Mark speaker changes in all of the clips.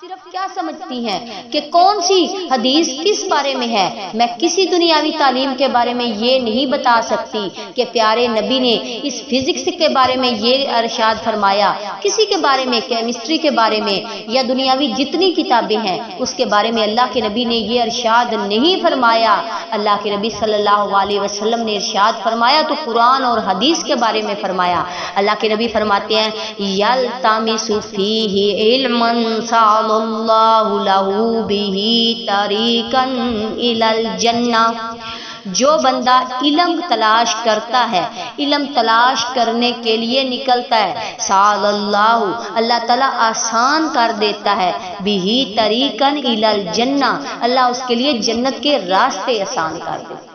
Speaker 1: صرف کیا سمجھتی ہیں کہ کون سی حدیث کس بارے میں ہے؟ میں کسی دنیاوی تعلیم کے بارے میں یہ نہیں بتا سکتی کہ پیارے نبی نے اس فزکس کے بارے میں یہ ارشاد فرمایا، کسی کے بارے میں، کیمسٹری کے بارے میں یا دنیاوی جتنی کتابیں ہیں اس کے بارے میں اللہ کے نبی نے یہ ارشاد نہیں فرمایا۔ اللہ کے نبی صلی اللہ علیہ وسلم نے ارشاد فرمایا تو قرآن اور حدیث کے بارے میں فرمایا۔ اللہ کے نبی فرماتے ہیں یلتمس فیہ علما سأل اللہ لہ بہ طریقا الی الجنہ، جو بندہ علم تلاش کرتا ہے، علم تلاش کرنے کے لیے نکلتا ہے، سأل اللہ، اللہ تعالیٰ آسان کر دیتا ہے، بہ طریقا الی الجنہ، اللہ اس کے لیے جنت کے راستے آسان کر دیتا ہے۔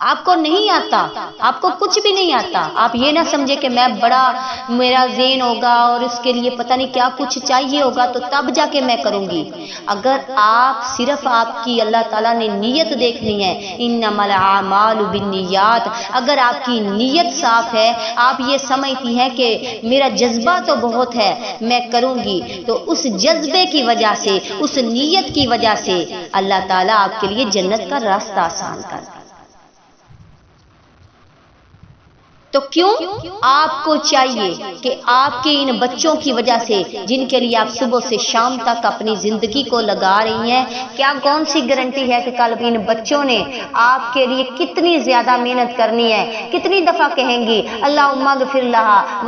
Speaker 1: آپ کو نہیں آتا، آپ کو کچھ بھی نہیں آتا، آپ یہ نہ سمجھے کہ میں بڑا میرا ذہن ہوگا اور اس کے لیے پتہ نہیں کیا کچھ چاہیے ہوگا تو تب جا کے میں کروں گی۔ اگر آپ صرف آپ کی اللہ تعالیٰ نے نیت دیکھنی ہے، انما الاعمال بالنیات، اگر آپ کی نیت صاف ہے، آپ یہ سمجھتی ہیں کہ میرا جذبہ تو بہت ہے میں کروں گی، تو اس جذبے کی وجہ سے، اس نیت کی وجہ سے اللہ تعالیٰ آپ کے لیے جنت کا راستہ آسان کر دے۔ تو کیوں آپ کو چاہیے کہ آپ کے ان بچوں کی وجہ سے، جن کے لیے آپ صبح سے شام تک اپنی زندگی کو لگا رہی ہیں، کیا کون سی گارنٹی ہے کہ کل ان بچوں نے آپ کے لیے کتنی زیادہ محنت کرنی ہے، کتنی دفعہ کہیں گی اللہم اغفر لہا